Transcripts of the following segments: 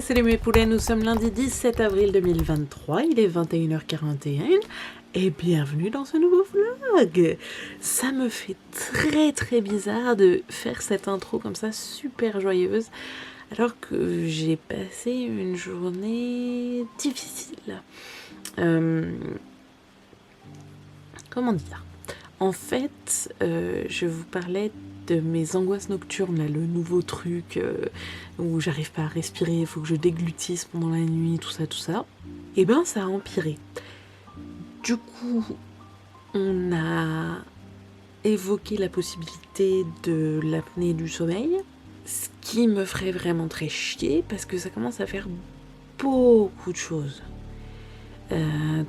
salut mes poulets, nous sommes lundi 17 avril 2023, il est 21h41 et bienvenue dans ce nouveau vlog. Ça me fait très bizarre de faire cette intro comme ça super joyeuse alors que j'ai passé une journée difficile. Comment dire ? En fait, je vous parlais de mes angoisses nocturnes, là, le nouveau truc où j'arrive pas à respirer, il faut que je déglutisse pendant la nuit, tout ça. Et ben ça a empiré. Du coup, on a évoqué la possibilité de l'apnée du sommeil, ce qui me ferait vraiment très chier parce que ça commence à faire beaucoup de choses.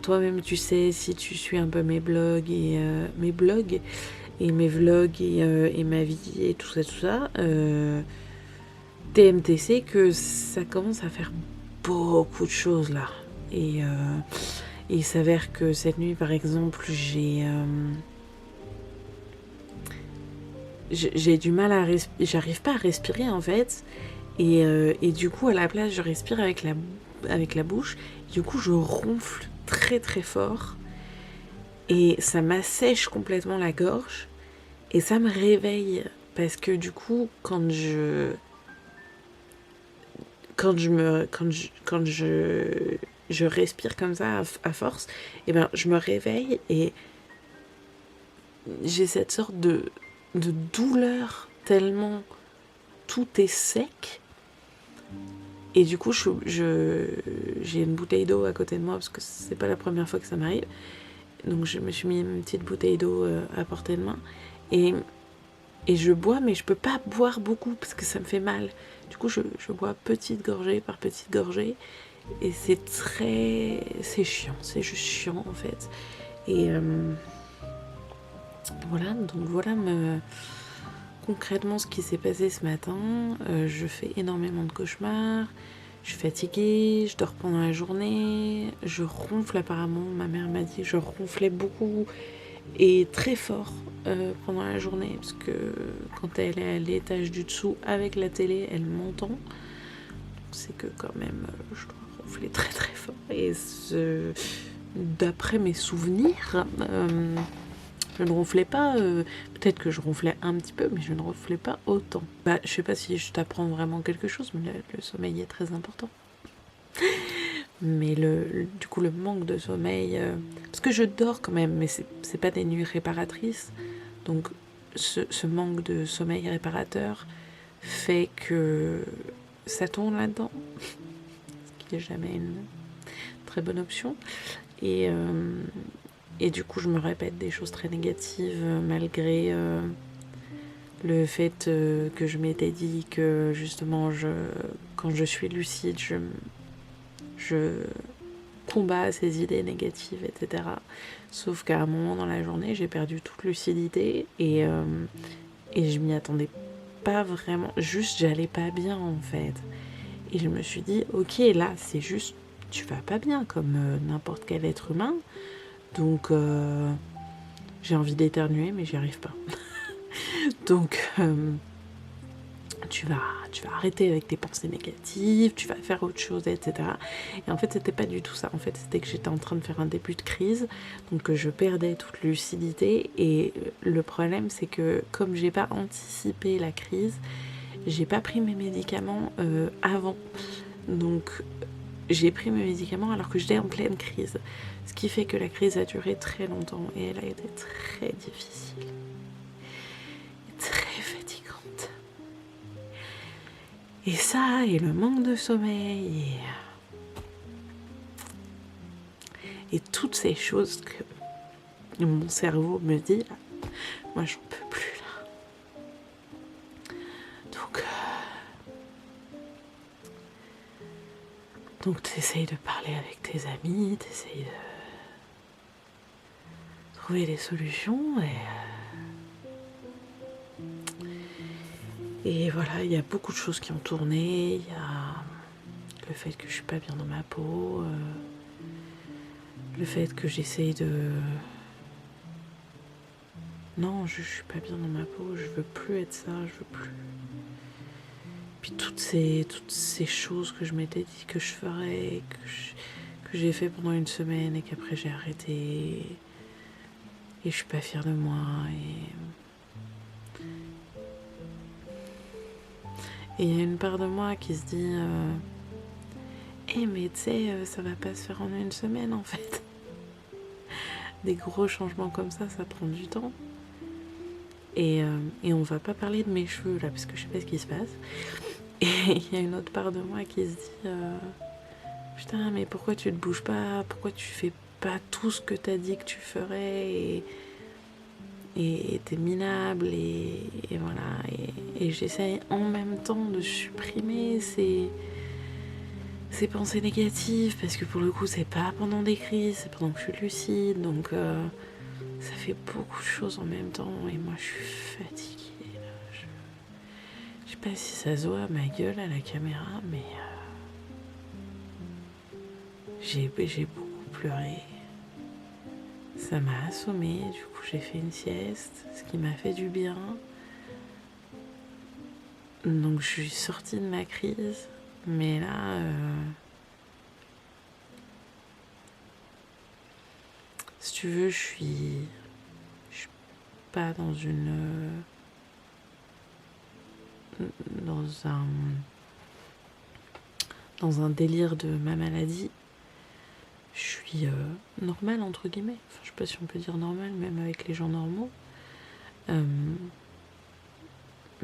Toi-même tu sais, si tu suis un peu mes blogs et mes vlogs et ma vie et tout ça, TMTC que ça commence à faire beaucoup de choses là. Et il s'avère que cette nuit par exemple j'ai du mal à respirer, j'arrive pas à respirer en fait. Et du coup à la place je respire avec la bouche. Du coup je ronfle très fort. Et ça m'assèche complètement la gorge. Et ça me réveille. Parce que du coup, quand je respire comme ça à force, et ben je me réveille et j'ai cette sorte de douleur tellement tout est sec. Et du coup, j'ai une bouteille d'eau à côté de moi parce que c'est pas la première fois que ça m'arrive. Donc je me suis mis une petite bouteille d'eau à portée de main et je bois, mais je peux pas boire beaucoup parce que ça me fait mal. Du coup, je bois petite gorgée par petite gorgée et c'est chiant, c'est juste chiant en fait. Et voilà, donc voilà concrètement ce qui s'est passé ce matin. Je fais énormément de cauchemars. Je suis fatiguée, je dors pendant la journée, je ronfle apparemment, ma mère m'a dit que je ronflais beaucoup et très fort pendant la journée, parce que quand elle est à l'étage du dessous avec la télé, elle m'entend. C'est que quand même, je dois ronfler très fort. Et d'après mes souvenirs, je ne ronflais pas, peut-être que je ronflais un petit peu, mais je ne ronflais pas autant. Bah, je sais pas si je t'apprends vraiment quelque chose, mais le sommeil est très important. Mais du coup, le manque de sommeil, parce que je dors quand même, mais c'est pas des nuits réparatrices. Donc, ce manque de sommeil réparateur fait que ça tourne là-dedans, ce qui n'est jamais une très bonne option. Et du coup, je me répète des choses très négatives malgré le fait que je m'étais dit que justement, quand je suis lucide, je combat ces idées négatives, etc. Sauf qu'à un moment dans la journée, j'ai perdu toute lucidité et je m'y attendais pas vraiment. Juste, j'allais pas bien en fait. Et je me suis dit, ok, là, c'est juste, tu vas pas bien comme n'importe quel être humain. Donc, j'ai envie d'éternuer, mais j'y arrive pas. Donc, tu vas arrêter avec tes pensées négatives, tu vas faire autre chose, etc. Et en fait, c'était pas du tout ça. En fait, c'était que j'étais en train de faire un début de crise, donc je perdais toute lucidité. Et le problème, c'est que comme j'ai pas anticipé la crise, j'ai pas pris mes médicaments avant. Donc, j'ai pris mes médicaments alors que j'étais en pleine crise. Ce qui fait que la crise a duré très longtemps et elle a été très difficile. Très fatigante. Et ça, et le manque de sommeil, et toutes ces choses que mon cerveau me dit, moi j'en peux plus là. Donc t'essayes de parler avec tes amis, t'essayes de trouver des solutions et voilà, il y a beaucoup de choses qui ont tourné. Il y a le fait que je suis pas bien dans ma peau, le fait que j'essaye de... Non, je suis pas bien dans ma peau, je veux plus être ça, je veux plus. puis toutes ces choses que je m'étais dit que je ferais, que j'ai fait pendant une semaine et qu'après j'ai arrêté. Et je suis pas fière de moi. Et il y a une part de moi qui se dit mais tu sais, ça va pas se faire en une semaine en fait. Des gros changements comme ça prend du temps. Et on va pas parler de mes cheveux là, parce que je sais pas ce qui se passe. Et il y a une autre part de moi qui se dit putain, mais pourquoi tu te bouges pas? Pourquoi tu fais pas tout ce que t'as dit que tu ferais? Et t'es minable, et voilà. Et j'essaye en même temps de supprimer ces pensées négatives, parce que pour le coup, c'est pas pendant des crises, c'est pendant que je suis lucide, donc ça fait beaucoup de choses en même temps, et moi je suis fatiguée. Là. Je sais pas si ça se voit ma gueule à la caméra, mais j'ai beaucoup pleuré. Ça m'a assommée, du coup j'ai fait une sieste, ce qui m'a fait du bien. Donc je suis sortie de ma crise, mais là, si tu veux, je suis pas dans dans un délire de ma maladie. Je suis normale entre guillemets. Enfin, je sais pas si on peut dire normale, même avec les gens normaux.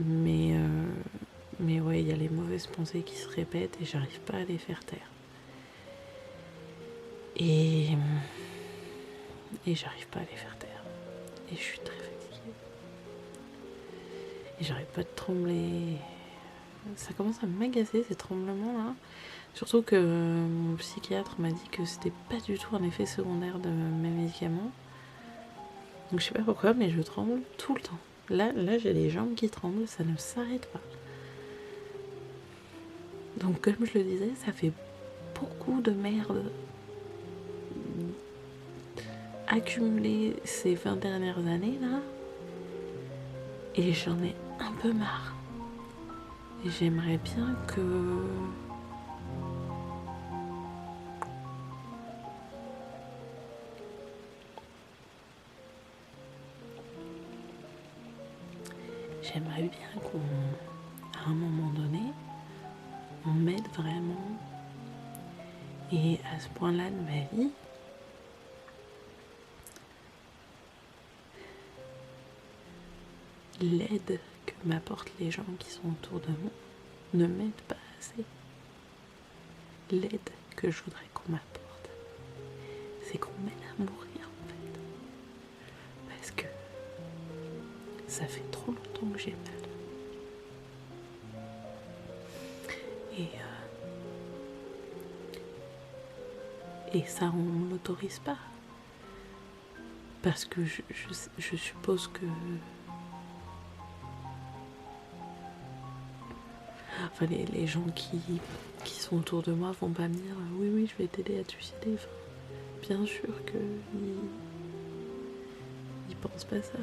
Mais ouais, il y a les mauvaises pensées qui se répètent et j'arrive pas à les faire taire. Et j'arrive pas à les faire taire. Et je suis très fatiguée. Et j'arrête pas de trembler. Ça commence à m'agacer ces tremblements-là. Surtout que mon psychiatre m'a dit que c'était pas du tout un effet secondaire de mes médicaments. Donc je sais pas pourquoi, mais je tremble tout le temps. Là j'ai les jambes qui tremblent, ça ne s'arrête pas. Donc comme je le disais, ça fait beaucoup de merde accumulée ces 20 dernières années là. Et j'en ai un peu marre. Et j'aimerais bien que... J'aimerais bien qu'à un moment donné, on m'aide vraiment. Et à ce point-là de ma vie, l'aide que m'apportent les gens qui sont autour de moi ne m'aide pas assez. L'aide que je voudrais qu'on m'apporte, c'est qu'on m'aide à mourir en fait. Parce que ça fait trop longtemps que j'ai mal. Et ça, on ne l'autorise pas. Parce que je suppose que... Enfin, les gens qui sont autour de moi vont pas me dire « Oui, je vais t'aider à te suicider ». Enfin, bien sûr qu'ils pensent pas ça,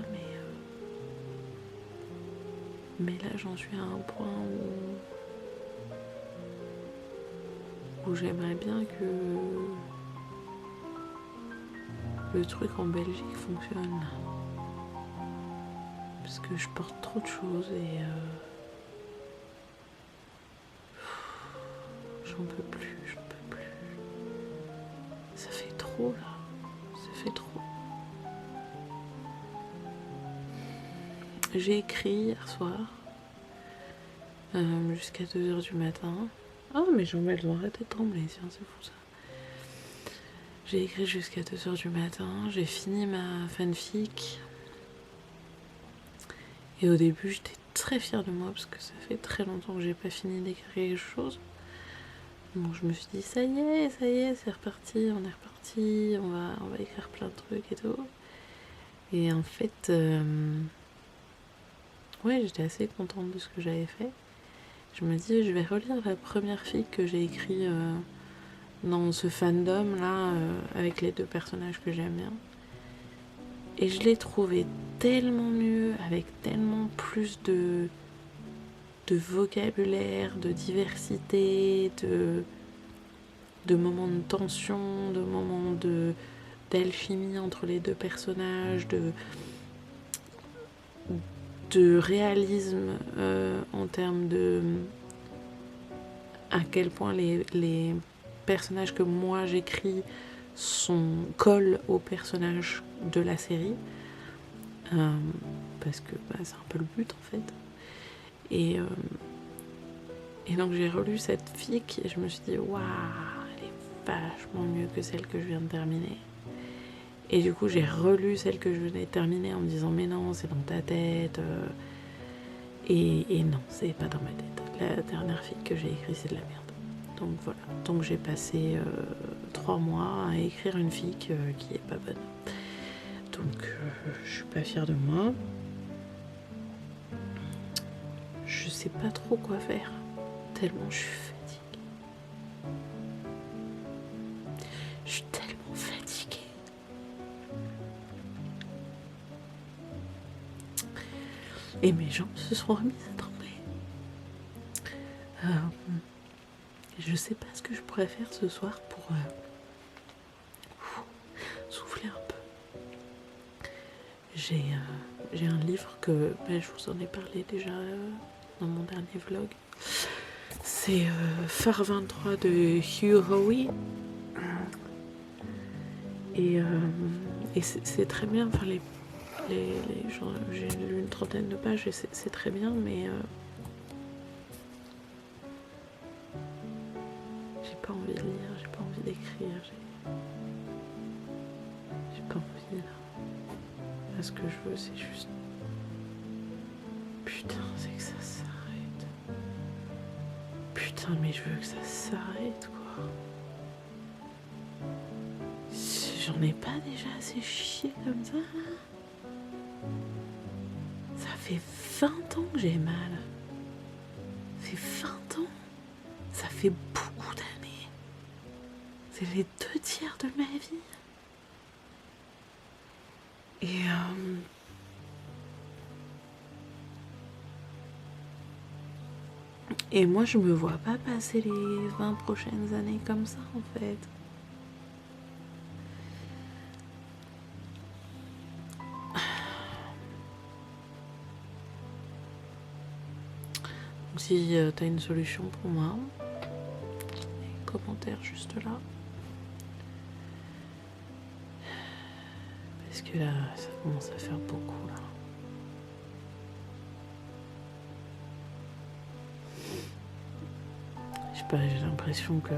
mais là, j'en suis à un point où j'aimerais bien que le truc en Belgique fonctionne. Parce que je porte trop de choses et j'en peux plus. Ça fait trop là. Ça fait trop. J'ai écrit hier soir jusqu'à 2h du matin. Ah mais jambes elles ont arrêté de trembler, tiens, c'est fou ça. J'ai écrit jusqu'à 2h du matin, j'ai fini ma fanfic. Et au début j'étais très fière de moi parce que ça fait très longtemps que j'ai pas fini d'écrire quelque chose. Donc je me suis dit ça y est, c'est reparti, on est reparti, on va écrire plein de trucs et tout. Et en fait, ouais, j'étais assez contente de ce que j'avais fait. Je me dis, je vais relire la première fic que j'ai écrite dans ce fandom là, avec les 2 personnages que j'aime bien. Et je l'ai trouvé tellement mieux, avec tellement plus de de vocabulaire, de diversité, de moments de tension, de moments d'alchimie entre les deux personnages, de réalisme en termes de à quel point les personnages que moi j'écris collent aux personnages de la série. Parce que c'est un peu le but en fait. Et donc j'ai relu cette fic et je me suis dit waouh, elle est vachement mieux que celle que je viens de terminer. Et du coup j'ai relu celle que je venais de terminer en me disant mais non, c'est dans ta tête. Et non, c'est pas dans ma tête. La dernière fic que j'ai écrite, c'est de la merde. Donc voilà. Donc j'ai passé 3 mois à écrire une fic qui est pas bonne. Donc je suis pas fière de moi. Je sais pas trop quoi faire. Tellement je suis fatiguée. Je suis tellement fatiguée. Et mes jambes se sont remises à trembler. Je sais pas ce que je pourrais faire ce soir pour souffler un peu. J'ai un livre que je vous en ai parlé déjà dans mon dernier vlog. C'est Phare 23 de Hugh Howey. Et c'est très bien. Enfin, j'ai lu une 30aine de pages et c'est très bien, mais j'ai pas envie de lire, j'ai pas envie d'écrire, j'ai pas envie là. Là, ce que je veux, c'est juste. Putain, c'est que ça s'arrête. Putain, mais je veux que ça s'arrête, quoi. J'en ai pas déjà assez chié comme ça. Ça fait 20 ans que j'ai mal. Ça fait 20 ans. Ça fait beaucoup d'années. C'est les 2/3 de ma vie. Et moi, je me vois pas passer les 20 prochaines années comme ça, en fait. Donc, si t'as une solution pour moi, les commentaires juste là. Parce que là, ça commence à faire beaucoup, là. Je sais pas, j'ai l'impression que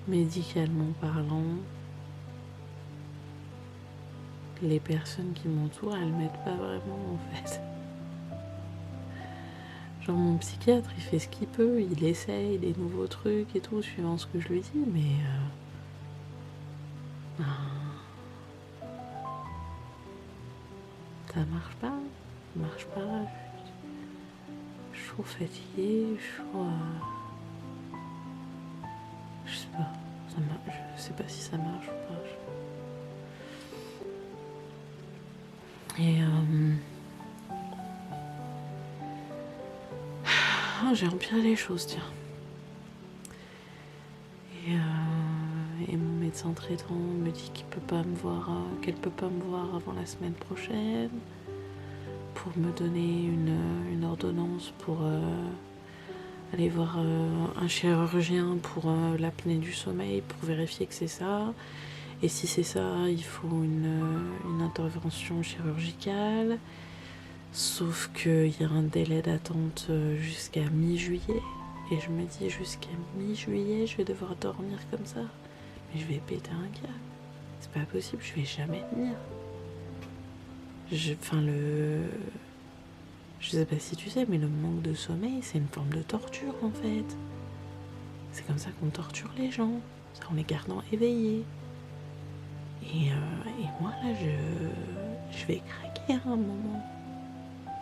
médicalement parlant, les personnes qui m'entourent, elles m'aident pas vraiment en fait. Genre mon psychiatre, il fait ce qu'il peut, il essaye des nouveaux trucs et tout, suivant ce que je lui dis, mais ça marche pas, ça marche pas. Je suis trop fatiguée, je suis trop... je sais pas, je sais pas si ça marche ou pas. Et j'ai empiré les choses, tiens. Et mon médecin traitant me dit qu'elle peut pas me voir avant la semaine prochaine pour me donner une ordonnance pour aller voir un chirurgien pour l'apnée du sommeil pour vérifier que c'est ça. Et si c'est ça, il faut une intervention chirurgicale. Sauf qu'il y a un délai d'attente jusqu'à mi-juillet. Et je me dis, jusqu'à mi-juillet, je vais devoir dormir comme ça. Mais je vais péter un câble. C'est pas possible, je vais jamais tenir. Je sais pas si tu sais, mais le manque de sommeil, c'est une forme de torture en fait. C'est comme ça qu'on torture les gens. C'est en les gardant éveillés. Et moi là, je vais craquer à un moment.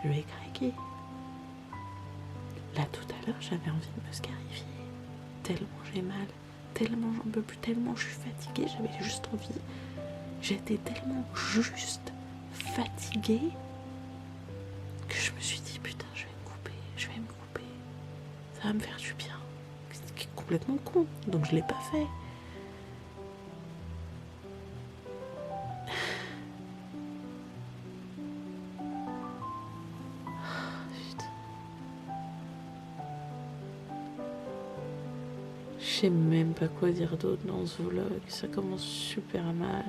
Je vais craquer. Là tout à l'heure, j'avais envie de me scarifier. Tellement j'ai mal, tellement j'en peux plus, tellement je suis fatiguée, j'avais juste envie. J'étais tellement juste fatiguée que je me suis dit putain, je vais me couper, ça va me faire du bien. C'est complètement con, donc je l'ai pas fait. Je sais même pas quoi dire d'autre dans ce vlog, ça commence super mal.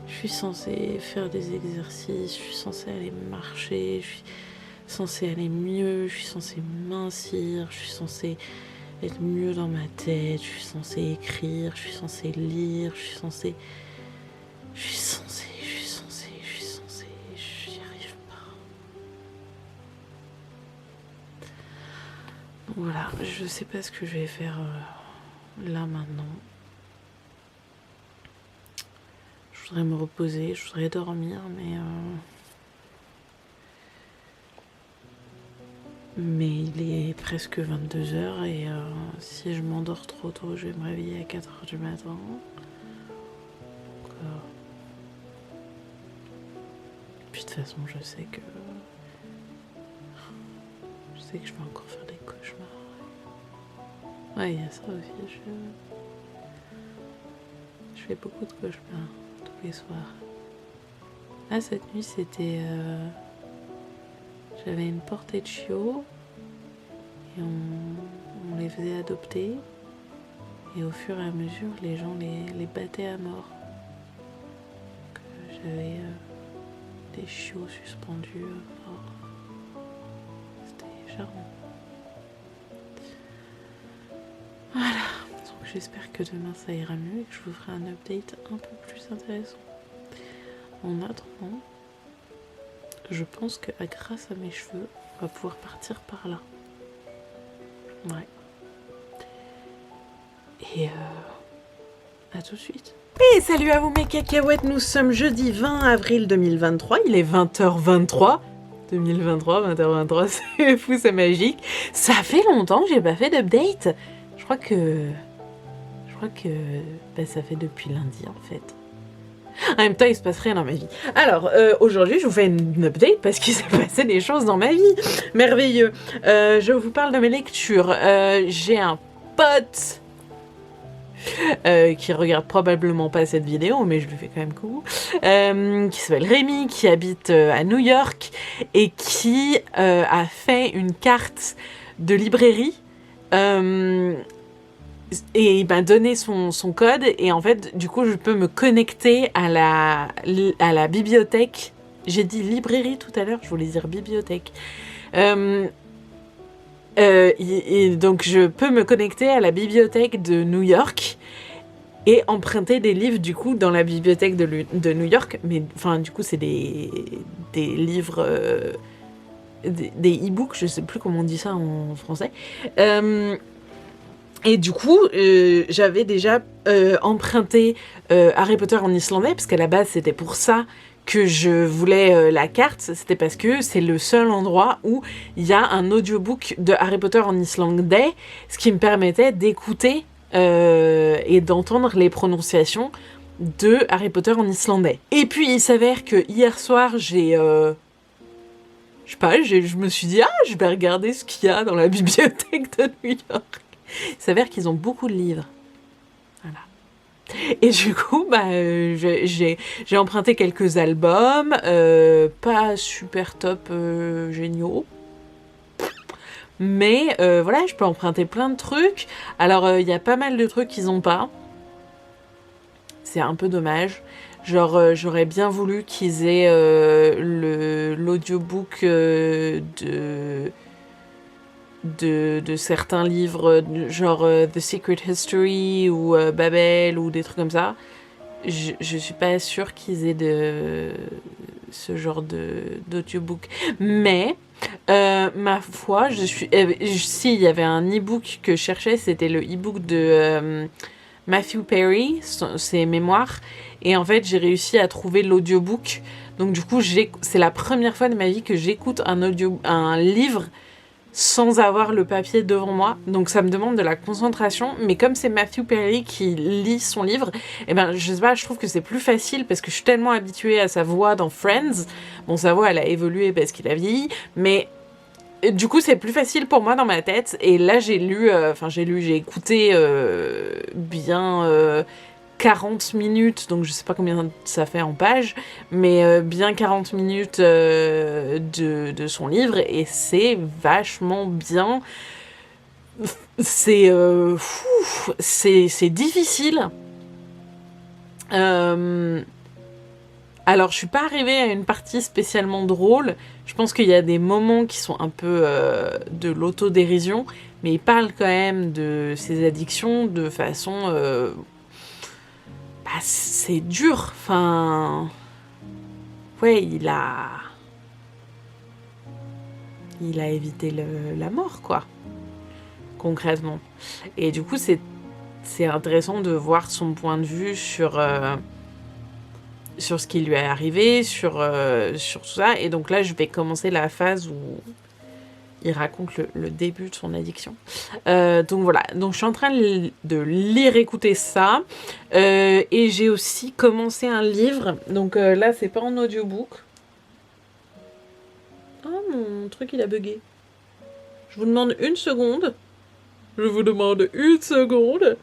Je suis censée faire des exercices, je suis censée aller marcher, je suis censée aller mieux, je suis censée mincir, je suis censée être mieux dans ma tête, je suis censée écrire, je suis censée lire, j'y arrive pas. Voilà, je sais pas ce que je vais faire là maintenant. Je voudrais me reposer, je voudrais dormir, mais il est presque 22h et si je m'endors trop tôt, je vais me réveiller à 4h du matin. Donc, puis de toute façon, je sais que je vais encore faire des cauchemars. Ouais, il y a ça aussi. Je fais beaucoup de cauchemars tous les soirs. Là, cette nuit, c'était... J'avais une portée de chiots et on les faisait adopter. Et au fur et à mesure, les gens les battaient à mort. Donc, j'avais des chiots suspendus à mort. C'était charmant. Voilà. Donc, j'espère que demain ça ira mieux et que je vous ferai un update un peu plus intéressant. En attendant, je pense que grâce à mes cheveux, on va pouvoir partir par là. Ouais. Et à tout de suite. Et salut à vous mes cacahuètes, nous sommes jeudi 20 avril 2023, il est 20h23. 2023, 20h23, c'est fou, c'est magique. Ça fait longtemps que j'ai pas fait d'update. Je crois que ça fait depuis lundi en fait. En même temps, il se passe rien dans ma vie. Alors, aujourd'hui, je vous fais une update parce qu'il s'est passé des choses dans ma vie. Merveilleux. Je vous parle de mes lectures. J'ai un pote qui regarde probablement pas cette vidéo, mais je lui fais quand même coucou, qui s'appelle Rémi, qui habite à New York et qui a fait une carte de librairie et il m'a donné son code et en fait du coup je peux me connecter à la bibliothèque. J'ai dit librairie tout à l'heure, je voulais dire bibliothèque. Et donc je peux me connecter à la bibliothèque de New York et emprunter des livres du coup dans la bibliothèque de New York, mais enfin du coup c'est des livres, des e-books, je sais plus comment on dit ça en français. Et du coup, j'avais déjà emprunté Harry Potter en islandais, parce qu'à la base, c'était pour ça que je voulais la carte. C'était parce que c'est le seul endroit où il y a un audiobook de Harry Potter en islandais, ce qui me permettait d'écouter et d'entendre les prononciations de Harry Potter en islandais. Et puis, il s'avère que hier soir, je me suis dit, je vais regarder ce qu'il y a dans la bibliothèque de New York. Il s'avère qu'ils ont beaucoup de livres. Voilà. Et du coup, j'ai emprunté quelques albums, pas super top géniaux. Mais voilà, je peux emprunter plein de trucs. Alors, il y a pas mal de trucs qu'ils n'ont pas. C'est un peu dommage. Genre, j'aurais bien voulu qu'ils aient l'audiobook de certains livres, genre The Secret History ou Babel ou des trucs comme ça. Je suis pas sûre qu'ils aient ce genre d'audiobook. Mais, ma foi, si, il y avait un e-book que je cherchais, c'était le e-book de Matthew Perry, ses mémoires. Et en fait, j'ai réussi à trouver l'audiobook. Donc du coup, c'est la première fois de ma vie que j'écoute un livre sans avoir le papier devant moi. Donc ça me demande de la concentration. Mais comme c'est Matthew Perry qui lit son livre, eh ben, je sais pas, je trouve que c'est plus facile parce que je suis tellement habituée à sa voix dans Friends. Bon, sa voix, elle a évolué parce qu'il a vieilli, mais du coup, c'est plus facile pour moi dans ma tête. Et là, j'ai écouté bien 40 minutes, donc je sais pas combien ça fait en pages, mais bien 40 minutes de son livre, et c'est vachement bien. C'est difficile. Alors, je suis pas arrivée à une partie spécialement drôle. Je pense qu'il y a des moments qui sont un peu de l'autodérision, mais il parle quand même de ses addictions de façon... c'est dur. Enfin... Ouais, il a évité la mort, quoi. Concrètement. Et du coup, c'est intéressant de voir son point de vue sur ce qui lui est arrivé, sur tout ça. Et donc là, je vais commencer la phase où il raconte le début de son addiction. Donc voilà, donc je suis en train de lire, écouter ça. Et j'ai aussi commencé un livre. Donc là, c'est pas en audiobook. Oh, mon truc, il a bugué. Je vous demande une seconde. Je vous demande une seconde.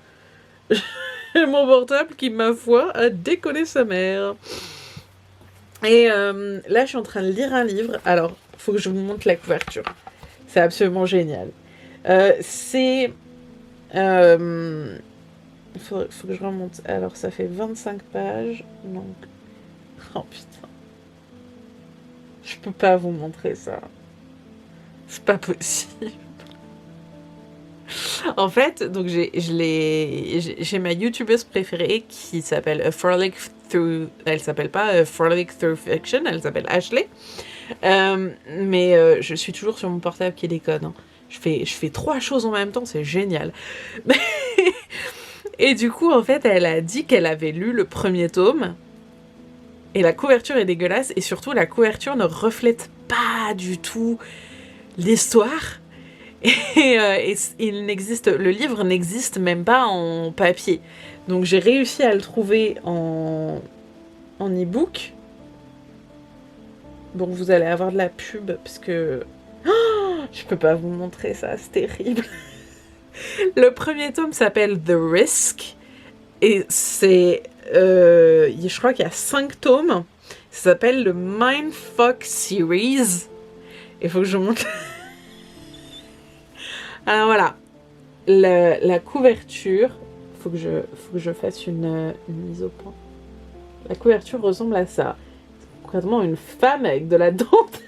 J'ai mon portable qui, ma foi, a déconné sa mère. Et là, je suis en train de lire un livre. Alors, il faut que je vous montre la couverture. C'est absolument génial. Il faut que je remonte. Alors, ça fait 25 pages. Donc... Oh, putain. Je peux pas vous montrer ça. C'est pas possible. En fait, donc j'ai ma youtubeuse préférée qui s'appelle A Frolic Through... Elle s'appelle pas A Frolic Through Fiction, elle s'appelle Ashley. Mais je suis toujours sur mon portable qui déconne. Hein. Je fais 3 choses en même temps, c'est génial. Et du coup, en fait, elle a dit qu'elle avait lu le premier tome. Et la couverture est dégueulasse. Et surtout, la couverture ne reflète pas du tout l'histoire. Et le livre n'existe même pas en papier. Donc j'ai réussi à le trouver en e-book. Donc vous allez avoir de la pub parce que... Oh, je peux pas vous montrer ça, c'est terrible. Le premier tome s'appelle The Risk. Et c'est... je crois qu'il y a 5 tomes. Ça s'appelle le Mindfuck Series. Il faut que je montre... Alors voilà, la couverture, faut que je fasse une mise au point. La couverture ressemble à ça. C'est concrètement une femme avec de la dentelle.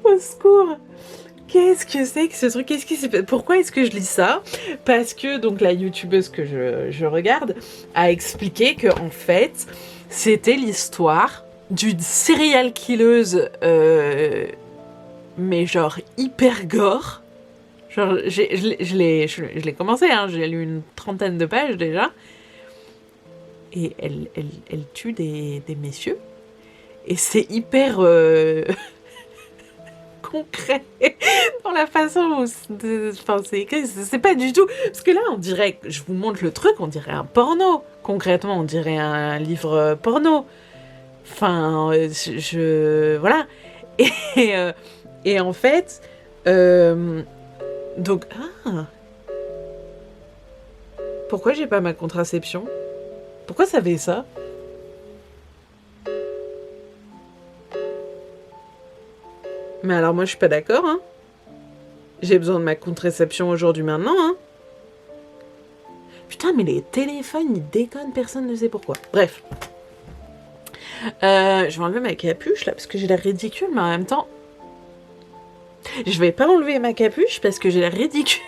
Au secours. Qu'est-ce que c'est que ce truc? Qu'est-ce qui s'est passé? Pourquoi est-ce que je lis ça? Parce que donc la youtubeuse que je regarde a expliqué que en fait c'était l'histoire d'une serial killeuse. Mais genre hyper gore. Genre, je l'ai commencé, hein, j'ai lu une 30aine de pages déjà. Et elle tue des messieurs. Et c'est hyper concret dans la façon où... Enfin, c'est pas du tout... Parce que là, on dirait... Je vous montre le truc, on dirait un porno. Concrètement, on dirait un livre porno. Enfin, voilà. Et en fait, donc, pourquoi j'ai pas ma contraception? Pourquoi ça fait ça? Mais alors moi je suis pas d'accord, hein. J'ai besoin de ma contraception aujourd'hui maintenant, hein. Putain, mais les téléphones, ils déconnent, personne ne sait pourquoi. Bref. Je vais enlever ma capuche là, parce que j'ai l'air ridicule, mais en même temps... Je vais pas enlever ma capuche parce que j'ai l'air ridicule.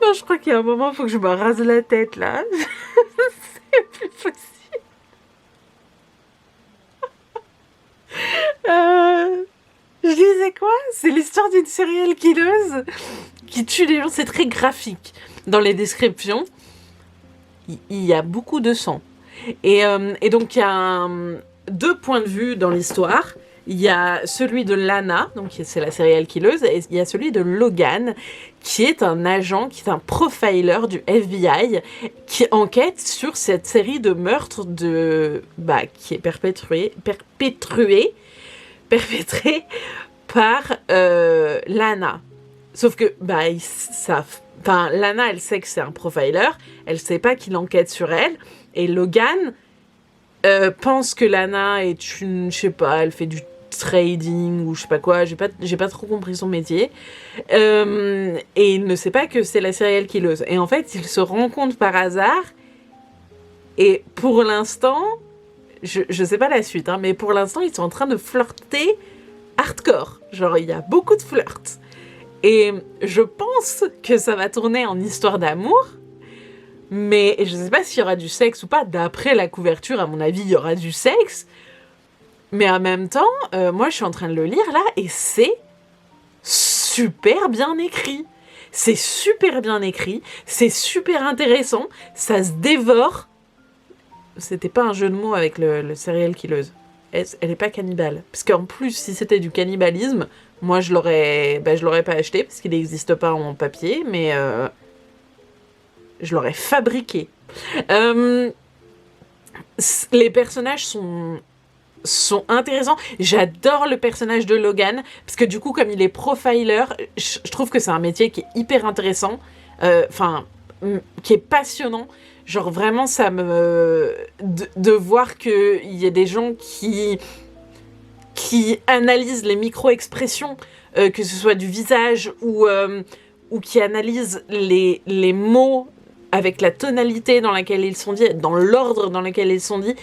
Non, je crois qu'il y a un moment, il faut que je me rase la tête là. C'est plus possible. Je disais quoi? c'est l'histoire d'une serial killeuse qui tue des gens. C'est très graphique. Dans les descriptions, il y a beaucoup de sang. Et donc, il y a deux points de vue dans l'histoire. Il y a celui de Lana, donc c'est la serial killeuse, et il y a celui de Logan, qui est un agent, qui est un profiler du FBI, qui enquête sur cette série de meurtres qui est perpétrée par Lana. Sauf que, Lana, elle sait que c'est un profiler, elle sait pas qu'il enquête sur elle, et Logan pense que Lana est une, je sais pas, elle fait du trading ou je sais pas quoi, j'ai pas trop compris son métier, et il ne sait pas que c'est la serial killeuse. Et en fait, il se rend compte par hasard, et pour l'instant, je sais pas la suite, mais pour l'instant, ils sont en train de flirter hardcore. Genre, il y a beaucoup de flirts. Et je pense que ça va tourner en histoire d'amour, mais je sais pas s'il y aura du sexe ou pas. D'après la couverture, à mon avis, il y aura du sexe. Mais en même temps, moi, je suis en train de le lire, là, et c'est super bien écrit. C'est super bien écrit, c'est super intéressant, ça se dévore. C'était pas un jeu de mots avec le serial killeuse. Elle est pas cannibale. Parce qu'en plus, si c'était du cannibalisme, moi, je l'aurais pas acheté, parce qu'il n'existe pas en papier, mais je l'aurais fabriqué. Les personnages sont intéressants. J'adore le personnage de Logan, parce que du coup, comme il est profiler, je trouve que c'est un métier qui est hyper intéressant, qui est passionnant. Genre vraiment, ça me... De voir qu'il y a des gens qui analysent les micro-expressions, que ce soit du visage ou qui analysent les mots avec la tonalité dans laquelle ils sont dits, dans l'ordre dans lequel ils sont dits,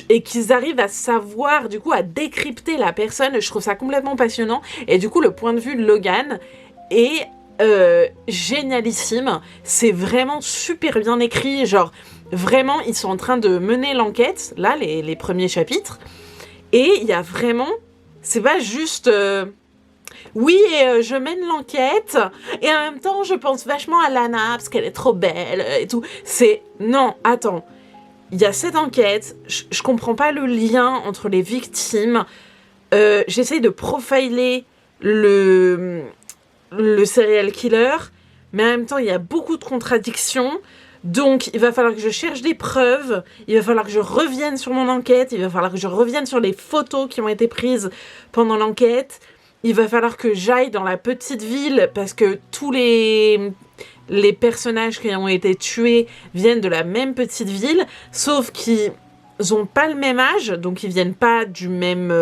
et qu'ils arrivent à savoir, du coup, à décrypter la personne. Je trouve ça complètement passionnant. Et du coup, le point de vue de Logan est génialissime. C'est vraiment super bien écrit. Genre, vraiment, ils sont en train de mener l'enquête, là, les premiers chapitres. Et il y a vraiment... C'est pas juste... je mène l'enquête, et en même temps, je pense vachement à Lana, parce qu'elle est trop belle, et tout. C'est... Non, attends. Il y a cette enquête, je comprends pas le lien entre les victimes. J'essaye de profiler le serial killer, mais en même temps, il y a beaucoup de contradictions. Donc, il va falloir que je cherche des preuves, il va falloir que je revienne sur mon enquête, il va falloir que je revienne sur les photos qui ont été prises pendant l'enquête, il va falloir que j'aille dans la petite ville, parce que tous les personnages qui ont été tués viennent de la même petite ville, sauf qu'ils n'ont pas le même âge, donc ils viennent pas du même...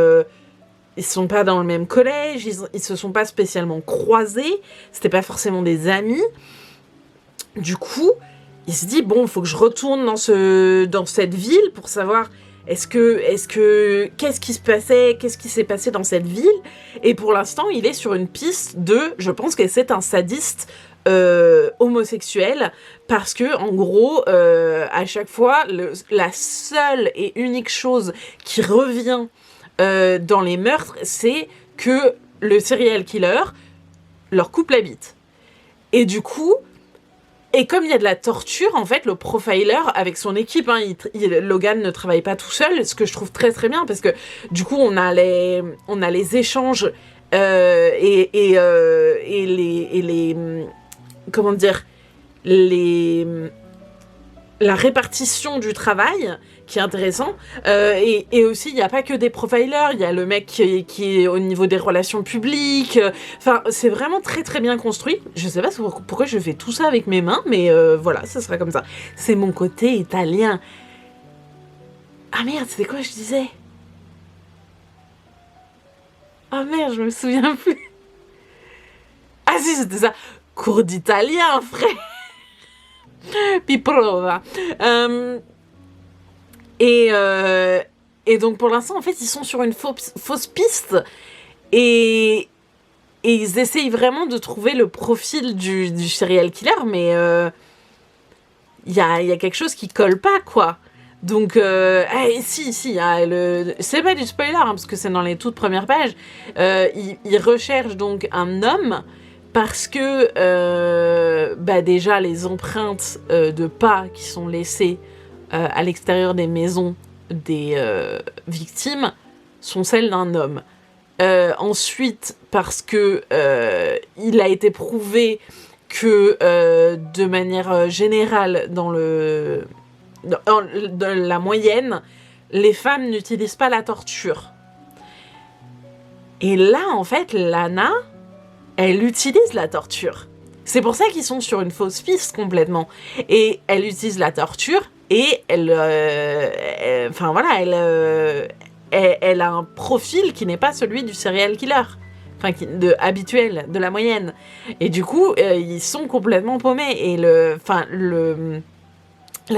ils sont pas dans le même collège, ils se sont pas spécialement croisés, c'était pas forcément des amis. Du coup... Il se dit, bon, il faut que je retourne dans cette ville pour savoir qu'est-ce qui se passait, qu'est-ce qui s'est passé dans cette ville. Et pour l'instant, il est sur une piste je pense que c'est un sadiste homosexuel, parce que, en gros, à chaque fois, la seule et unique chose qui revient dans les meurtres, c'est que le serial killer leur coupe la bite. Et du coup... Et comme il y a de la torture, en fait, le profiler, avec son équipe, Logan ne travaille pas tout seul, ce que je trouve très très bien, parce que du coup, on a les échanges et les comment dire, la répartition du travail qui est intéressant, et aussi il n'y a pas que des profilers, il y a le mec qui est au niveau des relations publiques, enfin c'est vraiment très très bien construit. Je sais pas pourquoi je fais tout ça avec mes mains, mais voilà, ça sera comme ça. C'est mon côté italien. Ah merde, c'était quoi je disais? Ah merde, je me souviens plus. Ah si, c'était ça, cours d'italien, frère. Piprova. Et donc pour l'instant, en fait, ils sont sur une fausse piste, et ils essayent vraiment de trouver le profil du serial killer, mais il y a quelque chose qui colle pas, quoi. Donc, si, hein, c'est pas du spoiler, hein, parce que c'est dans les toutes premières pages. Il recherche donc un homme parce que, déjà, les empreintes de pas qui sont laissées à l'extérieur des maisons des victimes sont celles d'un homme. Ensuite, parce que il a été prouvé que de manière générale dans la moyenne, les femmes n'utilisent pas la torture. Et là, en fait, Lana, elle utilise la torture. C'est pour ça qu'ils sont sur une fausse piste complètement. Et elle utilise la torture et elle a un profil qui n'est pas celui du serial killer. Enfin, habituel, de la moyenne. Et du coup, ils sont complètement paumés. Et la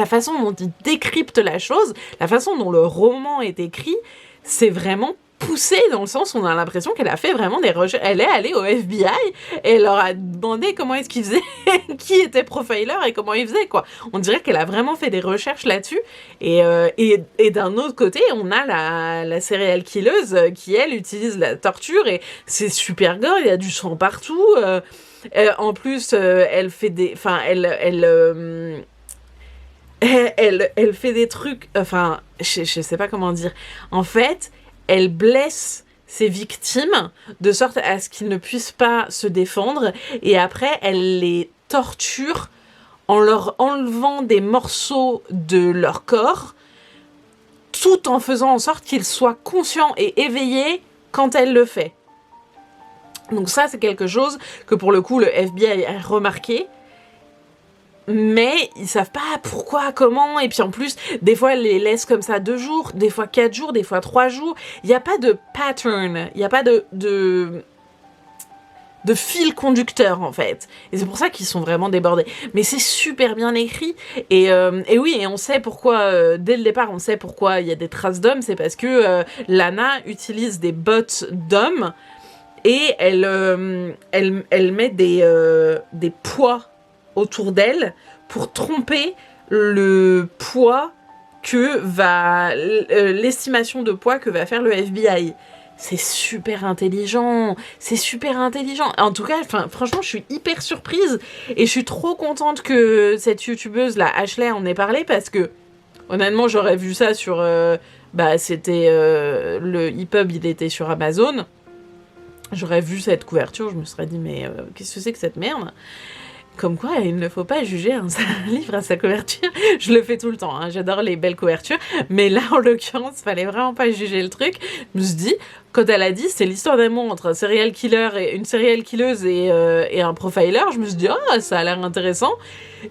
façon dont ils décryptent la chose, la façon dont le roman est écrit, c'est vraiment poussé dans le sens où on a l'impression qu'elle a fait vraiment des recherches. Elle est allée au FBI et elle leur a demandé comment est-ce qu'ils faisaient, qui était profiler et comment ils faisaient, quoi. On dirait qu'elle a vraiment fait des recherches là-dessus. Et d'un autre côté, on a la serial killeuse qui, elle, utilise la torture et c'est super gore, il y a du sang partout. En plus, elle fait des... Enfin, elle fait des trucs... Enfin, je sais pas comment dire. En fait, elle blesse ses victimes de sorte à ce qu'ils ne puissent pas se défendre. Et après, elle les torture en leur enlevant des morceaux de leur corps, tout en faisant en sorte qu'ils soient conscients et éveillés quand elle le fait. Donc ça, c'est quelque chose que pour le coup, le FBI a remarqué. Mais ils savent pas pourquoi, comment, et puis en plus, des fois, elle les laisse comme ça 2 jours, des fois 4 jours, des fois 3 jours. Il n'y a pas de pattern, il n'y a pas de fil conducteur, en fait. Et c'est pour ça qu'ils sont vraiment débordés. Mais c'est super bien écrit, et oui, et on sait pourquoi, dès le départ, on sait pourquoi il y a des traces d'hommes, c'est parce que Lana utilise des bottes d'hommes, et elle met des poids autour d'elle pour tromper le poids que va... l'estimation de poids que va faire le FBI. C'est super intelligent. En tout cas, franchement, je suis hyper surprise et je suis trop contente que cette youtubeuse, là, Ashley, en ait parlé parce que, honnêtement, j'aurais vu ça sur... c'était... le EPUB, il était sur Amazon. J'aurais vu cette couverture, je me serais dit, mais qu'est-ce que c'est que cette merde ? Comme quoi, il ne faut pas juger un livre à sa couverture. Je le fais tout le temps, hein. J'adore les belles couvertures. Mais là, en l'occurrence, fallait vraiment pas juger le truc. Je me suis dit, quand elle a dit, c'est l'histoire d'amour entre un serial killer et une serial killeuse et un profiler, je me suis dit, oh, ça a l'air intéressant.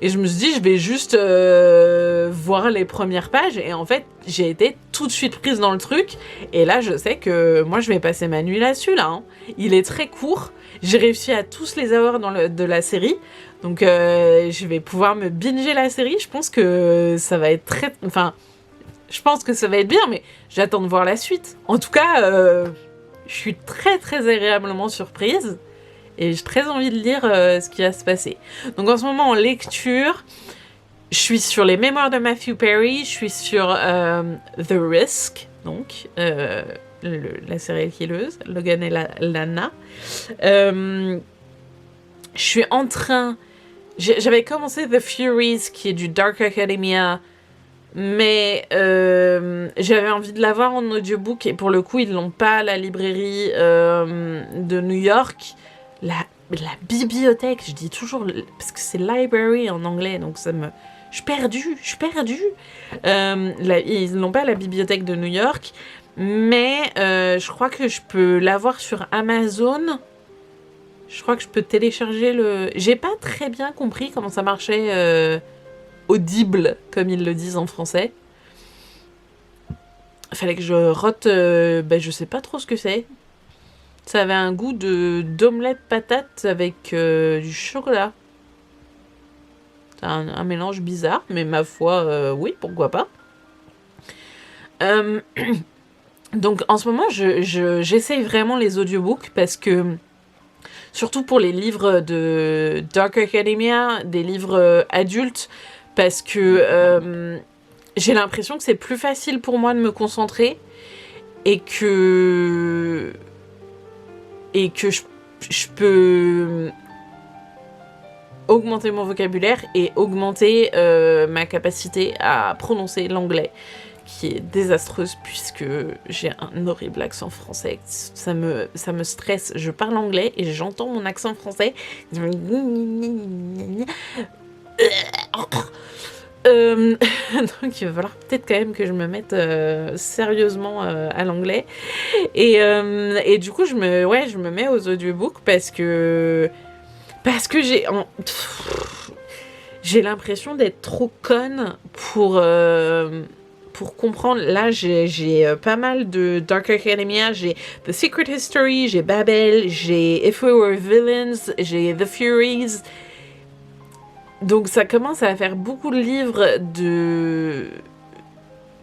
Et je me suis dit, je vais juste voir les premières pages. Et en fait, j'ai été tout de suite prise dans le truc. Et là, je sais que moi, je vais passer ma nuit là-dessus, là. Hein. Il est très court. J'ai réussi à tous les avoir de la série. Donc, je vais pouvoir me binger la série. Je pense que ça va être très... Enfin, je pense que ça va être bien, mais j'attends de voir la suite. En tout cas, je suis très, très agréablement surprise. Et j'ai très envie de lire ce qui va se passer. Donc, en ce moment, en lecture, je suis sur les mémoires de Matthew Perry. Je suis sur The Risk, donc... la serial killeuse, Logan et Lana. Je suis en train... J'avais commencé The Furies, qui est du Dark Academia, mais j'avais envie de l'avoir en audiobook, et pour le coup, ils l'ont pas à la librairie de New York. La bibliothèque, je dis toujours... Parce que c'est library en anglais, donc ça me... Je suis perdue. Ils l'ont pas à la bibliothèque de New York, mais je crois que je peux l'avoir sur Amazon. Je crois que je peux télécharger le... J'ai pas très bien compris comment ça marchait Audible, comme ils le disent en français. Fallait que je rote... je sais pas trop ce que c'est. Ça avait un goût d'omelette patate avec du chocolat. C'est un mélange bizarre, mais ma foi, oui, pourquoi pas. Donc en ce moment, j'essaye vraiment les audiobooks parce que, surtout pour les livres de Dark Academia, des livres adultes, parce que j'ai l'impression que c'est plus facile pour moi de me concentrer et que je peux augmenter mon vocabulaire et augmenter ma capacité à prononcer l'anglais, qui est désastreuse puisque j'ai un horrible accent français. Ça me stresse. Je parle anglais et j'entends mon accent français. Donc il va falloir peut-être quand même que je me mette sérieusement à l'anglais. Et du coup, je me mets aux audiobooks parce que j'ai l'impression d'être trop conne pour comprendre. Là, j'ai pas mal de Dark Academia, j'ai The Secret History, j'ai Babel, j'ai If We Were Villains, j'ai The Furies. Donc ça commence à faire beaucoup de livres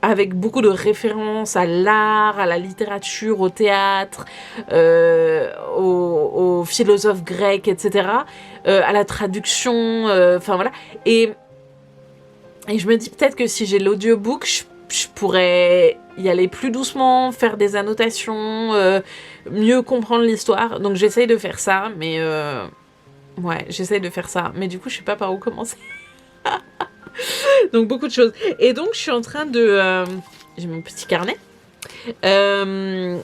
avec beaucoup de références à l'art, à la littérature, au théâtre, aux philosophes grecs, etc., à la traduction, enfin voilà. Et je me dis peut-être que si j'ai l'audiobook, je pourrais y aller plus doucement, faire des annotations, mieux comprendre l'histoire. Donc j'essaye de faire ça, mais j'essaye de faire ça. Mais du coup, je sais pas par où commencer. Donc beaucoup de choses. Et donc je suis en train de... j'ai mon petit carnet. Je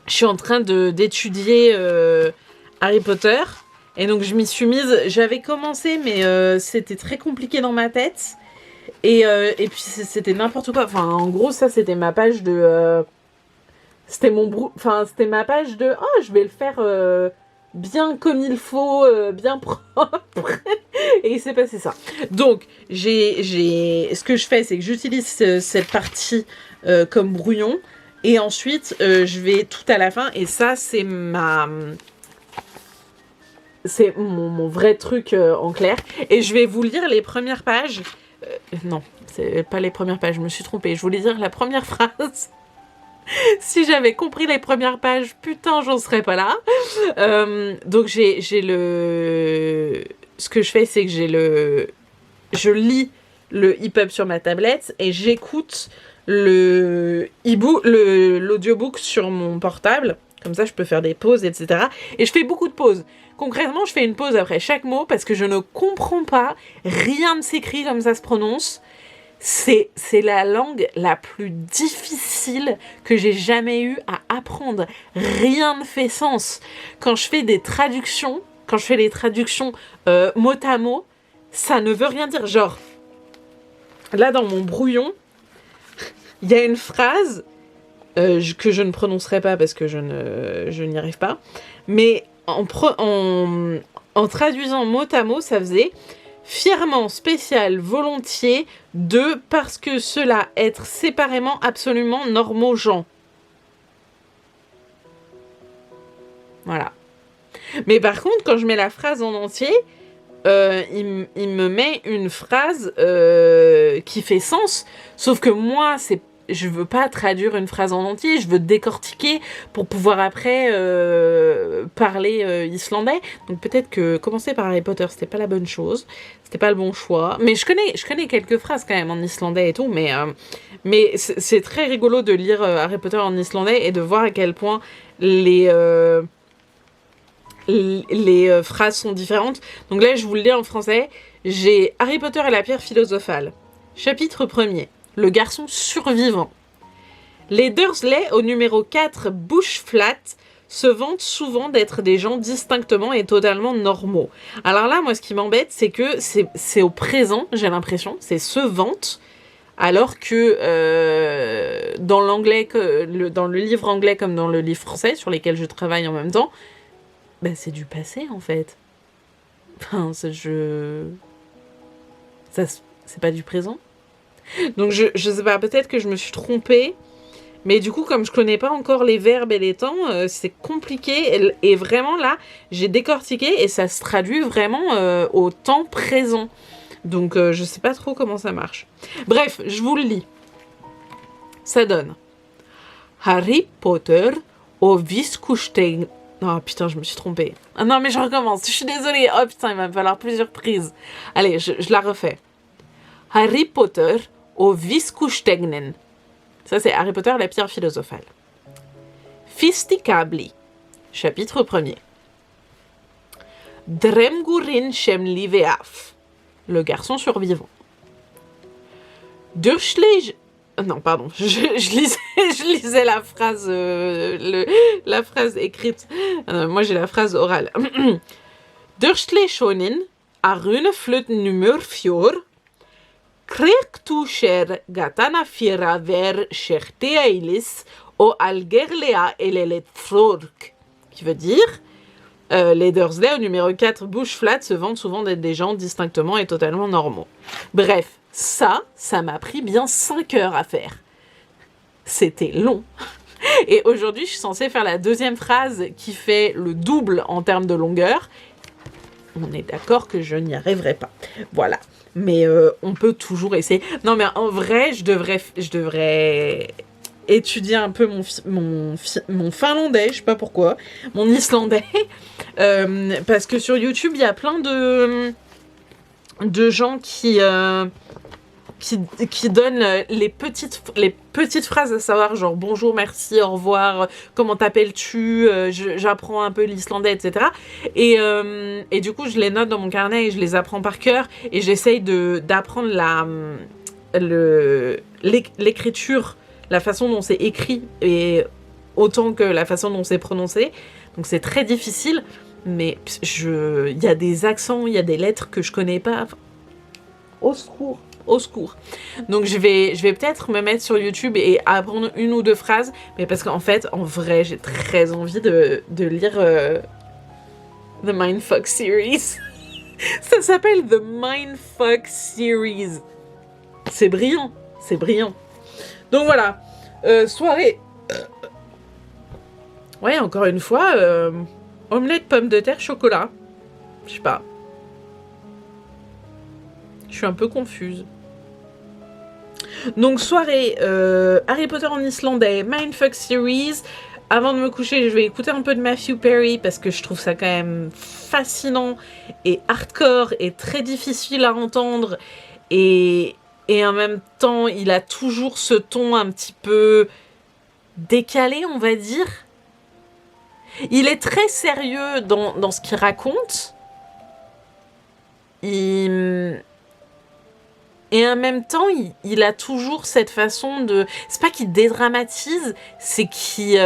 suis en train d'étudier Harry Potter. Et donc je m'y suis mise. J'avais commencé, mais c'était très compliqué dans ma tête. Et puis c'était n'importe quoi. Enfin, en gros, ça c'était ma page de... c'était ma page de... Oh, je vais le faire... bien comme il faut, bien propre. Et il s'est passé ça. Donc, ce que je fais, c'est que j'utilise cette partie comme brouillon. Et ensuite, je vais tout à la fin. Et ça, c'est mon vrai truc en clair. Et je vais vous lire les premières pages. Non, c'est pas les premières pages, je me suis trompée. Je voulais dire la première phrase. Si j'avais compris les premières pages, putain, j'en serais pas là. Donc j'ai le... Ce que je fais, c'est que je lis le EPUB sur ma tablette et j'écoute l'audiobook sur mon portable. Comme ça, je peux faire des pauses, etc. Et je fais beaucoup de pauses. Concrètement, je fais une pause après chaque mot parce que je ne comprends pas. Rien ne s'écrit comme ça se prononce. C'est la langue la plus difficile que j'ai jamais eu à apprendre. Rien ne fait sens. Quand je fais les traductions mot à mot, ça ne veut rien dire. Genre, là dans mon brouillon, il y a une phrase que je ne prononcerai pas parce que je n'y arrive pas. Mais en traduisant mot à mot, ça faisait... fièrement, spécial, volontiers, parce que cela être séparément absolument normaux gens. Voilà. Mais par contre, quand je mets la phrase en entier, il me met une phrase qui fait sens. Sauf que moi, je veux pas traduire une phrase en entier, je veux décortiquer pour pouvoir après parler islandais. Donc peut-être que commencer par Harry Potter, c'était pas la bonne chose, c'était pas le bon choix. Mais je connais quelques phrases quand même en islandais et tout, mais c'est très rigolo de lire Harry Potter en islandais et de voir à quel point les phrases sont différentes. Donc là, je vous le lis en français. J'ai Harry Potter et la pierre philosophale. Chapitre 1er. Le garçon survivant. Les Dursley, au numéro 4, bouche flat, se vantent souvent d'être des gens distinctement et totalement normaux. Alors là, moi, ce qui m'embête, c'est que c'est au présent, j'ai l'impression, c'est se vante, alors que dans l'anglais, dans le livre anglais comme dans le livre français, sur lesquels je travaille en même temps, ben, c'est du passé, en fait. Enfin, c'est pas du présent. Donc je sais pas, peut-être que je me suis trompée, mais du coup comme je connais pas encore les verbes et les temps, c'est compliqué et vraiment là j'ai décortiqué et ça se traduit vraiment au temps présent. Donc je sais pas trop comment ça marche. Bref, je vous le lis. Ça donne Harry Potter au Viskustein. Oh putain, je me suis trompée. Ah non mais je recommence, je suis désolée. Oh putain, il va me falloir plusieurs prises. Allez, je la refais. Harry Potter och viskusteinen. Ça, c'est Harry Potter, la pierre philosophale. Fistikabli, chapitre 1er. Dremgurin Shemliveaf, le garçon survivant. Durchlej... Non, pardon, je lisais la phrase, la phrase écrite. Moi, j'ai la phrase orale. Durchleshonin, aruneflut numurfjor, Kriktusher gatana fira ver cherteailis o algerlea eleletrork. Qui veut dire... les Dursley au numéro 4 bouche flat se vantent souvent d'être des gens distinctement et totalement normaux. Bref, ça m'a pris bien 5 heures à faire. C'était long. Et aujourd'hui, je suis censée faire la deuxième phrase qui fait le double en termes de longueur. On est d'accord que je n'y arriverai pas. Voilà. Mais on peut toujours essayer. Non, mais en vrai, je devrais étudier un peu mon finlandais, je sais pas pourquoi, mon islandais, parce que sur YouTube, il y a plein de gens qui donnent les petites phrases à savoir, genre bonjour, merci, au revoir, comment t'appelles-tu, j'apprends un peu l'islandais, etc. Et du coup, je les note dans mon carnet et je les apprends par cœur et j'essaye d'apprendre l'écriture, la façon dont c'est écrit et autant que la façon dont c'est prononcé. Donc c'est très difficile, mais il y a des accents, il y a des lettres que je connais pas. Enfin, au secours. Au secours. Donc je vais peut-être me mettre sur YouTube et apprendre une ou deux phrases, mais parce qu'en fait, en vrai, j'ai très envie de lire The Mindfuck Series. Ça s'appelle The Mindfuck Series. C'est brillant, c'est brillant. Donc voilà, soirée. Ouais, encore une fois, omelette, pommes de terre, chocolat. Je sais pas. Je suis un peu confuse. Donc soirée, Harry Potter en islandais, Mindfuck Series. Avant de me coucher, je vais écouter un peu de Matthew Perry parce que je trouve ça quand même fascinant et hardcore et très difficile à entendre. Et en même temps, il a toujours ce ton un petit peu décalé, on va dire. Il est très sérieux dans ce qu'il raconte. Et en même temps, il a toujours cette façon de... C'est pas qu'il dédramatise, c'est qu'il...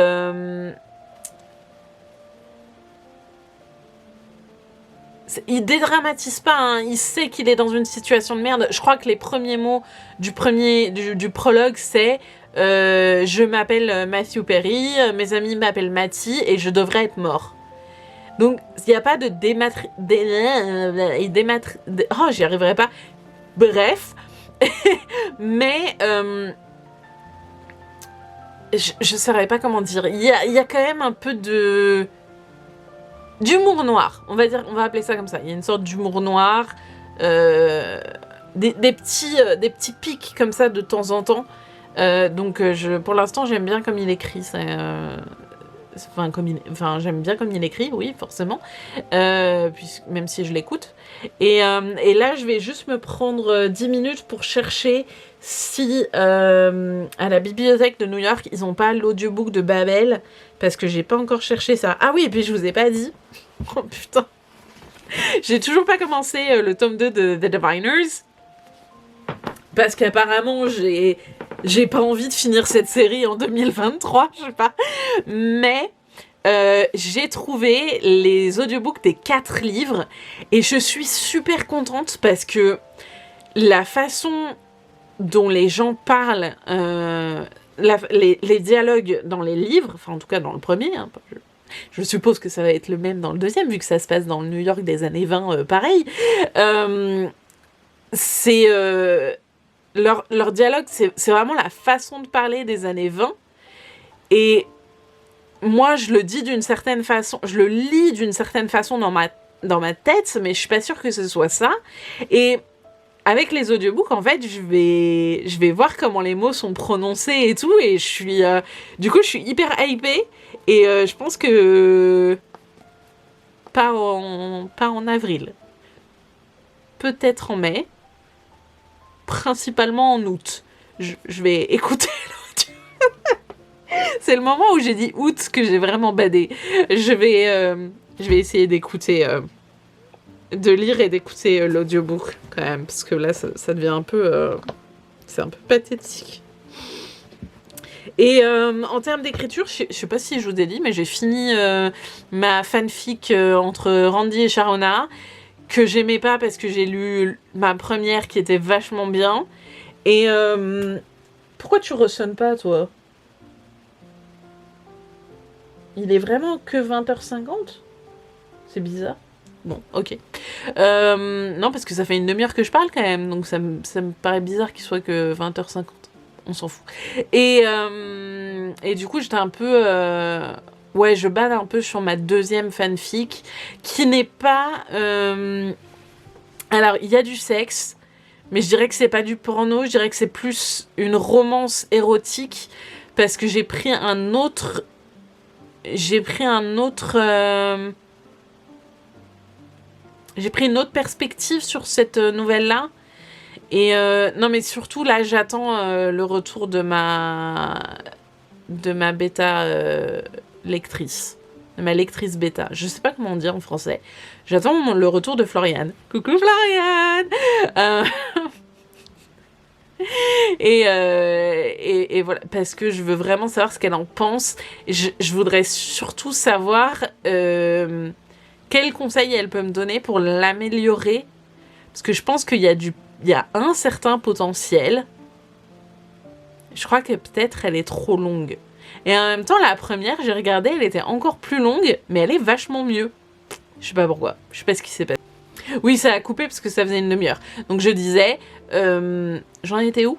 Il dédramatise pas, hein. Il sait qu'il est dans une situation de merde. Je crois que les premiers mots du prologue, c'est je m'appelle Matthew Perry, mes amis m'appellent Matty et je devrais être mort. Donc, il n'y a pas de oh, j'y arriverai pas. Bref. Mais je saurais pas comment dire. Il y a quand même un peu d'humour noir, on va appeler ça comme ça. Il y a une sorte d'humour noir, des petits pics comme ça de temps en temps. Donc pour l'instant j'aime bien comme il écrit. J'aime bien comme il écrit, oui, forcément, même si je l'écoute. Et là, je vais juste me prendre 10 minutes pour chercher si à la bibliothèque de New York, ils n'ont pas l'audiobook de Babel, parce que j'ai pas encore cherché ça. Ah oui, et puis je vous ai pas dit. Oh putain. J'ai toujours pas commencé le tome 2 de The Diviners, parce qu'apparemment, j'ai pas envie de finir cette série en 2023, je sais pas. Mais j'ai trouvé les audiobooks des 4 livres et je suis super contente parce que la façon dont les gens parlent, les dialogues dans les livres, enfin en tout cas dans le premier, hein, je suppose que ça va être le même dans le deuxième, vu que ça se passe dans le New York des années 20, pareil. Leur dialogue, c'est vraiment la façon de parler des années 20. Et moi, je le dis d'une certaine façon, je le lis d'une certaine façon dans ma tête, mais je suis pas sûre que ce soit ça. Et avec les audiobooks, en fait, je vais voir comment les mots sont prononcés et tout. Et du coup, je suis hyper hypée. Et je pense que pas en avril. Peut-être en mai. principalement en août. Je vais écouter l'audio. C'est le moment où j'ai dit août que j'ai vraiment badé. Je vais essayer d'écouter, de lire et d'écouter l'audiobook quand même, parce que là, ça devient un peu... c'est un peu pathétique. Et en termes d'écriture, je sais pas si je vous ai dit, mais j'ai fini ma fanfic entre Randy et Sharona, que j'aimais pas parce que j'ai lu ma première qui était vachement bien. Et pourquoi tu ressonnes pas, toi? Il est vraiment que 20h50? C'est bizarre. Bon, ok. Non, parce que ça fait une demi-heure que je parle quand même, donc ça me paraît bizarre qu'il soit que 20h50. On s'en fout. Et du coup, j'étais un peu... ouais, je bade un peu sur ma deuxième fanfic, qui n'est pas... Alors, il y a du sexe, mais je dirais que c'est pas du porno, je dirais que c'est plus une romance érotique, parce que j'ai pris un autre... J'ai pris une autre perspective sur cette nouvelle-là. Et non, mais surtout, là, j'attends le retour de ma bêta lectrice. De ma lectrice bêta. Je sais pas comment dire en français. J'attends le retour de Floriane. Coucou Floriane. Et voilà, parce que je veux vraiment savoir ce qu'elle en pense. Je voudrais surtout savoir quels conseils elle peut me donner pour l'améliorer. Parce que je pense qu'il y a un certain potentiel. Je crois que peut-être elle est trop longue. Et en même temps, la première, j'ai regardé, elle était encore plus longue, mais elle est vachement mieux. Je sais pas pourquoi. Je sais pas ce qui s'est passé. Oui, ça a coupé parce que ça faisait une demi-heure. Donc je disais... j'en étais où?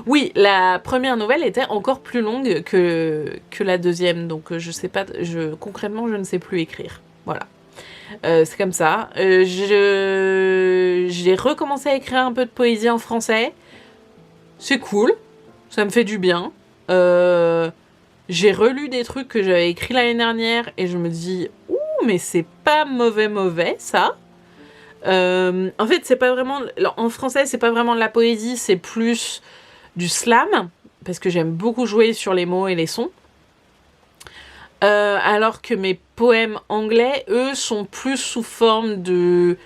Oui, la première nouvelle était encore plus longue que la deuxième. Donc je sais pas... concrètement, je ne sais plus écrire. Voilà. C'est comme ça. J'ai recommencé à écrire un peu de poésie en français. C'est cool. Ça me fait du bien. J'ai relu des trucs que j'avais écrits l'année dernière et je me dis, ouh, mais c'est pas mauvais, ça. En fait, c'est pas vraiment... En français, c'est pas vraiment de la poésie, c'est plus du slam, parce que j'aime beaucoup jouer sur les mots et les sons. Alors que mes poèmes anglais, eux, sont plus sous forme de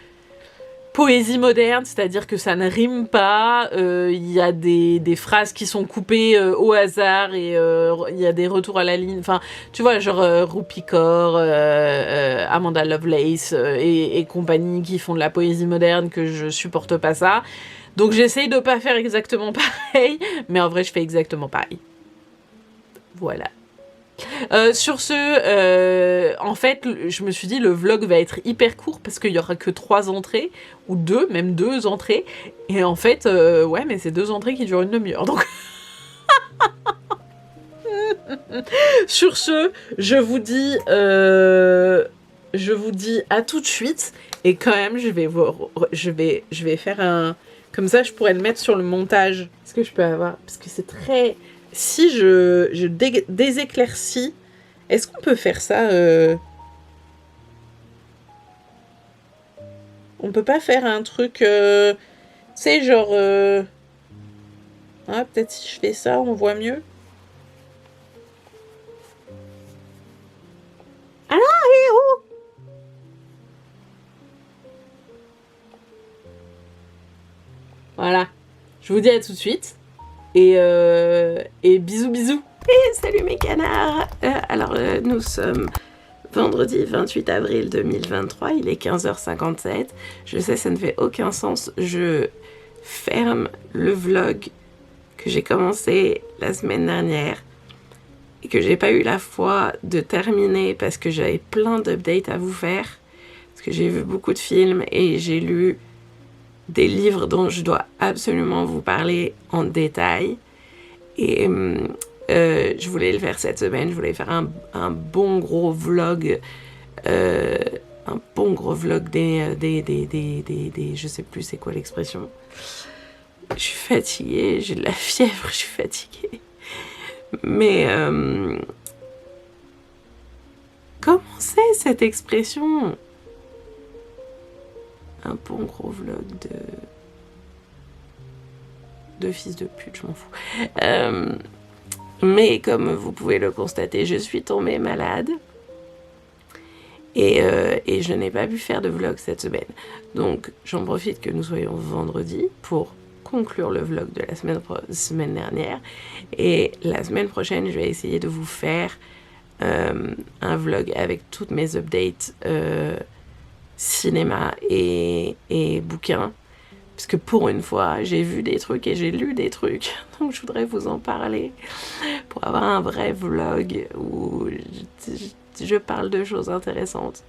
poésie moderne, c'est-à-dire que ça ne rime pas, il y a des phrases qui sont coupées au hasard et il y a des retours à la ligne, enfin, tu vois, genre Rupi Kaur, Amanda Lovelace et compagnie qui font de la poésie moderne, que je supporte pas ça. Donc j'essaye de pas faire exactement pareil, mais en vrai je fais exactement pareil. Voilà. Sur ce, en fait, je me suis dit le vlog va être hyper court parce qu'il y aura que 3 entrées, ou 2, même 2 entrées. Et en fait, ouais, mais c'est 2 entrées qui durent une demi-heure, donc... Sur ce, je vous dis à tout de suite. Et quand même, je vais faire un... Comme ça, je pourrais le mettre sur le montage. Est-ce que je peux avoir... Parce que c'est très... Si je déséclaircis, est-ce qu'on peut faire ça On peut pas faire un truc... tu sais, genre... Ah, peut-être si je fais ça, on voit mieux. Alors, héros! Voilà. Je vous dis à tout de suite. Et bisous bisous. Et salut mes canards. Alors nous sommes vendredi 28 avril 2023, il est 15h57. Je sais, ça ne fait aucun sens. Je ferme le vlog que j'ai commencé la semaine dernière et que j'ai pas eu la foi de terminer parce que j'avais plein d'updates à vous faire. Parce que j'ai vu beaucoup de films et j'ai lu des livres dont je dois absolument vous parler en détail. Et je voulais le faire cette semaine, je voulais faire un bon gros vlog, des je sais plus c'est quoi l'expression. Je suis fatiguée, j'ai de la fièvre, je suis fatiguée. Mais comment c'est cette expression? un bon gros vlog de fils de pute, je m'en fous. Mais comme vous pouvez le constater, je suis tombée malade. Et je n'ai pas pu faire de vlog cette semaine. Donc j'en profite que nous soyons vendredi pour conclure le vlog de la semaine dernière. Et la semaine prochaine, je vais essayer de vous faire un vlog avec toutes mes updates cinéma et bouquins. Parce que pour une fois, j'ai vu des trucs et j'ai lu des trucs. Donc je voudrais vous en parler pour avoir un vrai vlog où je parle de choses intéressantes.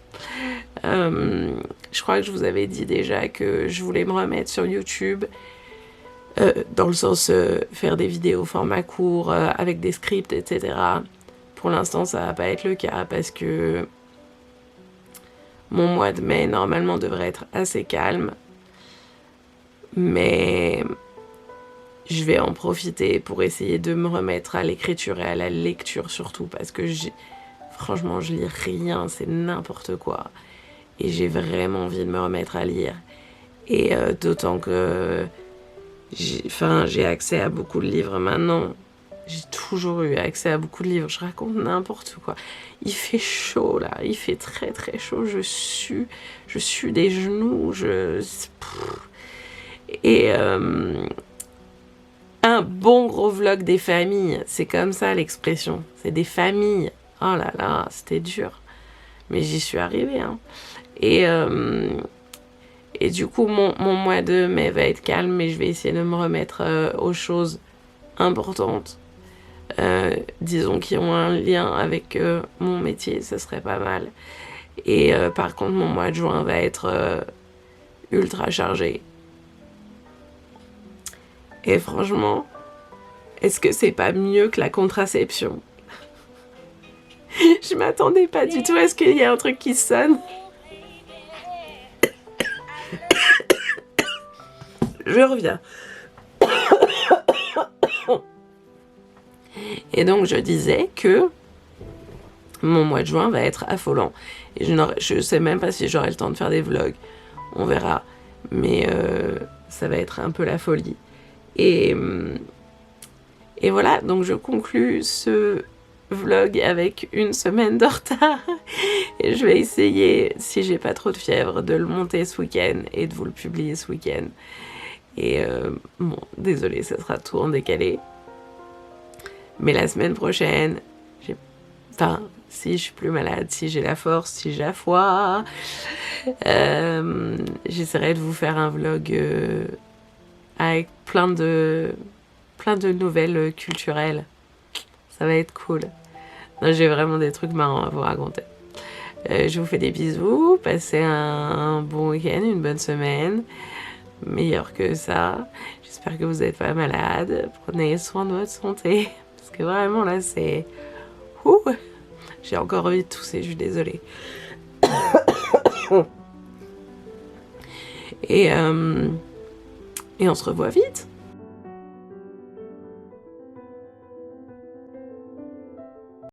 Je crois que je vous avais dit déjà que je voulais me remettre sur YouTube, dans le sens faire des vidéos format court avec des scripts, etc. Pour l'instant, ça va pas être le cas parce que mon mois de mai, normalement, devrait être assez calme. Mais je vais en profiter pour essayer de me remettre à l'écriture et à la lecture surtout parce que franchement, je lis rien, c'est n'importe quoi. Et j'ai vraiment envie de me remettre à lire. Et d'autant que j'ai accès à beaucoup de livres maintenant. J'ai toujours eu accès à beaucoup de livres. Je raconte n'importe quoi. Il fait chaud là, il fait très très chaud. Je sue des genoux. Et un bon gros vlog des familles, c'est comme ça l'expression. C'est des familles. Oh là là, c'était dur. Mais j'y suis arrivée. Hein. Et du coup, mon mois de mai va être calme, mais je vais essayer de me remettre aux choses importantes. Disons qui ont un lien avec mon métier, ce serait pas mal. Et par contre, mon mois de juin va être ultra chargé. Et franchement, est-ce que c'est pas mieux que la contraception? Je m'attendais pas du tout à ce qu'il y ait un truc qui sonne. Je reviens. Et donc je disais que mon mois de juin va être affolant. Et je sais même pas si j'aurai le temps de faire des vlogs. On verra. Mais ça va être un peu la folie. Et voilà, donc je conclus ce vlog avec une semaine de retard. Et je vais essayer, si j'ai pas trop de fièvre, de le monter ce week-end et de vous le publier ce week-end. Et bon, désolé, ça sera tout en décalé. Mais la semaine prochaine, si je suis plus malade, si j'ai la force, si j'ai la foi, j'essaierai de vous faire un vlog avec plein de nouvelles culturelles. Ça va être cool. Non, j'ai vraiment des trucs marrants à vous raconter. Je vous fais des bisous, passez un bon week-end, une bonne semaine. Meilleur que ça. J'espère que vous n'êtes pas malade. Prenez soin de votre santé. Parce que vraiment là c'est... J'ai encore envie de tousser, je suis désolée. Et on se revoit vite.